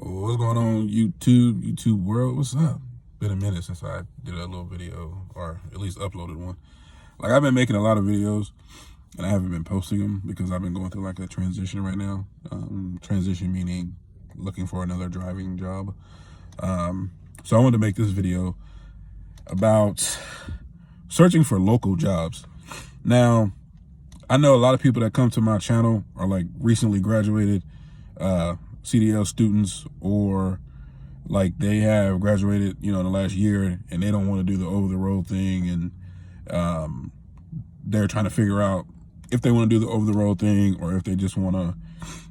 What's going on, YouTube world? What's up? Been a minute since I did a little video, or at least uploaded one. Like, I've been making a lot of videos, and I haven't been posting them because I've been going through like a transition right now. Transition meaning looking for another driving job. So I wanted to make this video about searching for local jobs. Now, I know a lot of people that come to my channel are like recently graduated CDL students, or like they have graduated, in the last year, and they don't want to do the over-the-road thing, and they're trying to figure out if they want to do the over-the-road thing or if they just want to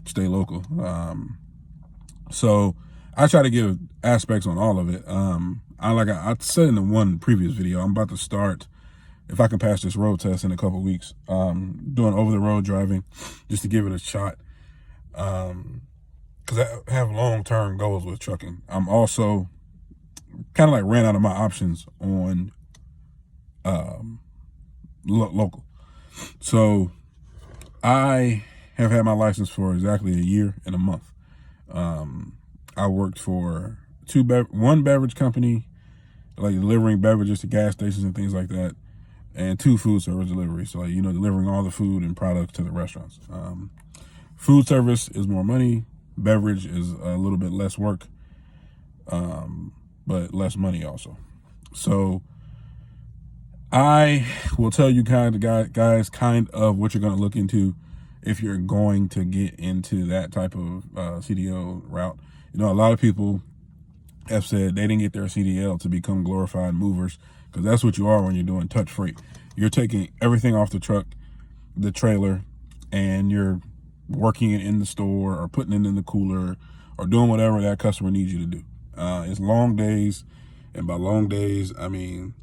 stay local. So I try to give aspects on all of it. I said in the one previous video, I'm about to start, if I can pass this road test in a couple weeks, doing over-the-road driving just to give it a shot. Because I have long-term goals with trucking. I'm also kind of like ran out of my options on local. So I have had my license for exactly a year and a month. I worked for one beverage company, like delivering beverages to gas stations and things like that, and 2 food service deliveries. So, delivering all the food and products to the restaurants. Food service is more money. Beverage is a little bit less work, but less money also. So I will tell you guys kind of what you're going to look into if you're going to get into that type of CDL route. A lot of people have said they didn't get their CDL to become glorified movers, because that's what you are when you're doing touch freight. You're taking everything off the truck, the trailer, and you're working it in the store or putting it in the cooler or doing whatever that customer needs you to do. It's long days, and by long days, I mean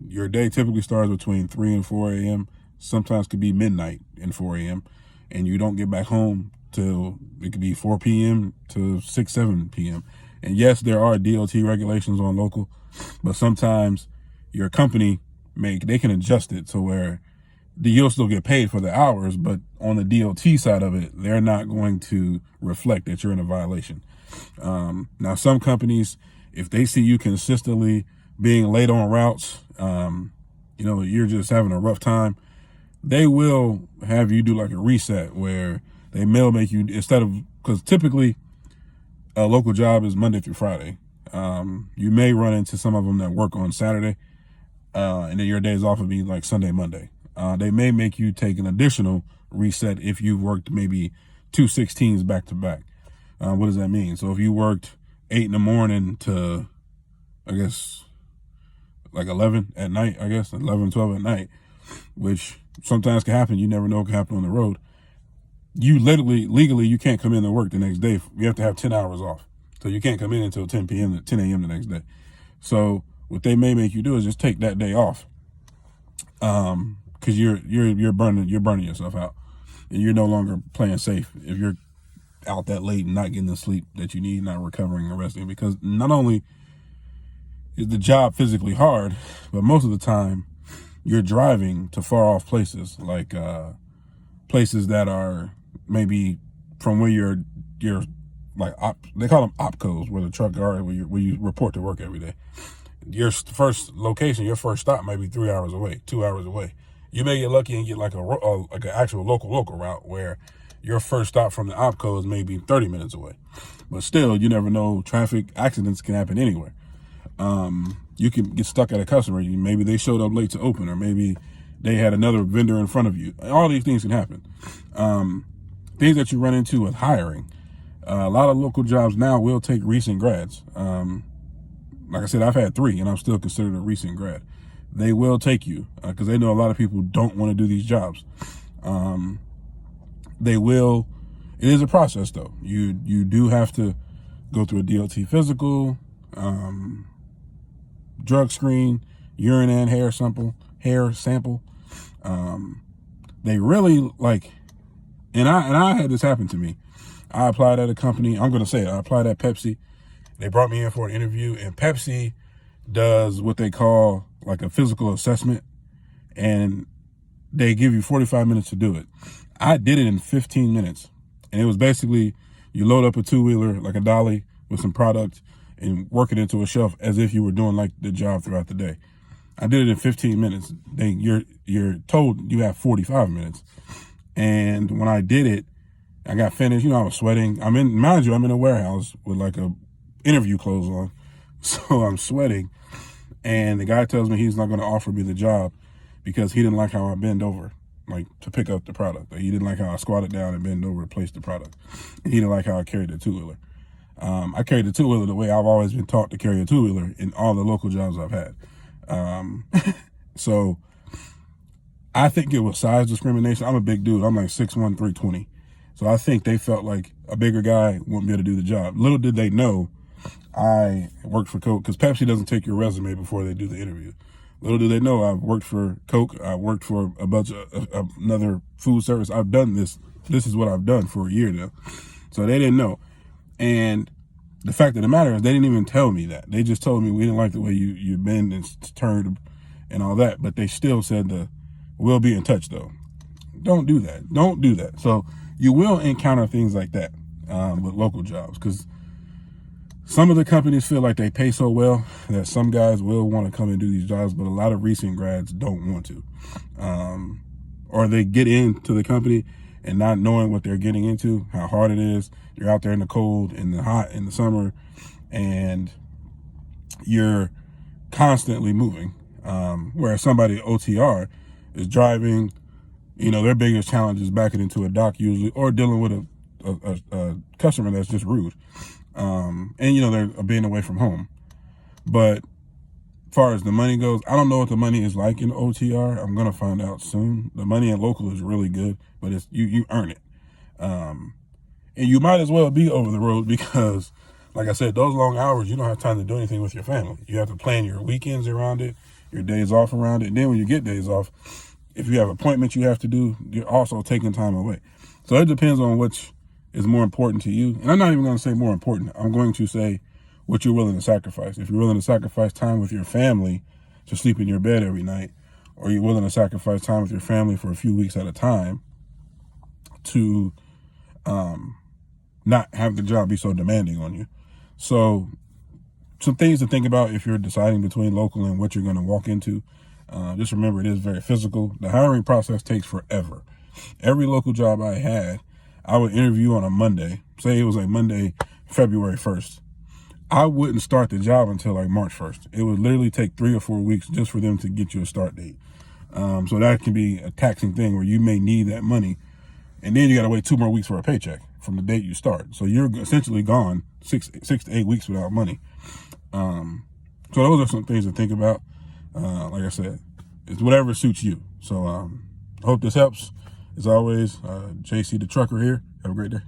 your day typically starts between 3 and 4 a.m. Sometimes could be midnight and 4 a.m. and you don't get back home till it could be 4 p.m. to 6, 7 p.m. And yes, there are DOT regulations on local, but sometimes your company they can adjust it to where you'll still get paid for the hours, but on the DOT side of it, they're not going to reflect that you're in a violation. Now, some companies, if they see you consistently being late on routes, you're just having a rough time, they will have you do like a reset where they may make you, because typically a local job is Monday through Friday. You may run into some of them that work on Saturday, and then your days off would be like Sunday, Monday. They may make you take an additional reset if you've worked maybe 2 16s back to back. What does that mean? So if you worked 8 in the morning to, I guess, like 11 at night, 11, 12 at night, which sometimes can happen. You never know what can happen on the road. You legally, you can't come in to work the next day. You have to have 10 hours off. So you can't come in until 10 p.m. 10 a.m. the next day. So what they may make you do is just take that day off. Because you're burning yourself out, and you're no longer playing safe if you're out that late and not getting the sleep that you need, not recovering and resting. Because not only is the job physically hard, but most of the time you're driving to far off places, like places that are maybe from where you're like they call them opcos, where the truck are, where you report to work every day. Your first location, your first stop might be 3 hours away, 2 hours away. You may get lucky and get like an actual local route where your first stop from the opco is maybe 30 minutes away. But still, you never know. Traffic accidents can happen anywhere. You can get stuck at a customer. Maybe they showed up late to open, or maybe they had another vendor in front of you. All these things can happen. Things that you run into with hiring. A lot of local jobs now will take recent grads. Like I said, I've had 3, and I'm still considered a recent grad. They will take you because they know a lot of people don't want to do these jobs. They will. It is a process, though. You do have to go through a DOT physical, drug screen, urine and hair sample. They really like, and I had this happen to me. I applied at a company. I'm going to say it. I applied at Pepsi. They brought me in for an interview, and Pepsi does what they call like a physical assessment, and they give you 45 minutes to do it. I did it in 15 minutes, and it was basically you load up a 2-wheeler, like a dolly, with some product and work it into a shelf as if you were doing like the job throughout the day. I did it in 15 minutes. You're told you have 45 minutes. And when I did it, I got finished. I was sweating. Mind you, I'm in a warehouse with like a interview clothes on. So I'm sweating. And the guy tells me he's not going to offer me the job because he didn't like how I bend over, like to pick up the product. He didn't like how I squatted down and bend over to place the product. And he didn't like how I carried the two-wheeler. I carried the two-wheeler the way I've always been taught to carry a two-wheeler in all the local jobs I've had. So I think it was size discrimination. I'm a big dude. I'm like 6'1", 320. So I think they felt like a bigger guy wouldn't be able to do the job. Little did they know I worked for Coke, because Pepsi doesn't take your resume before they do the interview. Little did they know I worked for Coke. I worked for a bunch of another food service. I've done this. This is what I've done for a year now. So they didn't know. And the fact of the matter is they didn't even tell me that. They just told me we didn't like the way you bend and turn and all that. But they still said we'll be in touch though. Don't do that. Don't do that. So you will encounter things like that with local jobs, because some of the companies feel like they pay so well that some guys will want to come and do these jobs, but a lot of recent grads don't want to. Or they get into the company and not knowing what they're getting into, how hard it is. You're out there in the cold, in the hot, in the summer, and you're constantly moving. Whereas somebody at OTR is driving, their biggest challenge is backing into a dock usually, or dealing with a customer that's just rude. And they're being away from home. But as far as the money goes, I don't know what the money is like in OTR. I'm gonna find out soon. The money in local is really good, but it's you earn it. And you might as well be over the road, because like I said, those long hours, you don't have time to do anything with your family. You have to plan your weekends around it, your days off around it. And then when you get days off, if you have appointments you have to do, you're also taking time away. So it depends on which is more important to you. And I'm not even going to say more important. I'm going to say what you're willing to sacrifice. If you're willing to sacrifice time with your family to sleep in your bed every night, or you're willing to sacrifice time with your family for a few weeks at a time to not have the job be so demanding on you. So some things to think about if you're deciding between local and what you're going to walk into. Just remember, it is very physical. The hiring process takes forever. Every local job I had, I would interview on a Monday. Say it was like Monday, February 1st. I wouldn't start the job until like March 1st. It would literally take 3 or 4 weeks just for them to get you a start date. So that can be a taxing thing where you may need that money. And then you got to wait 2 more weeks for a paycheck from the date you start. So you're essentially gone 6 to 8 weeks without money. So those are some things to think about. Like I said, it's whatever suits you. So I hope this helps. As always, JC the Trucker here. Have a great day.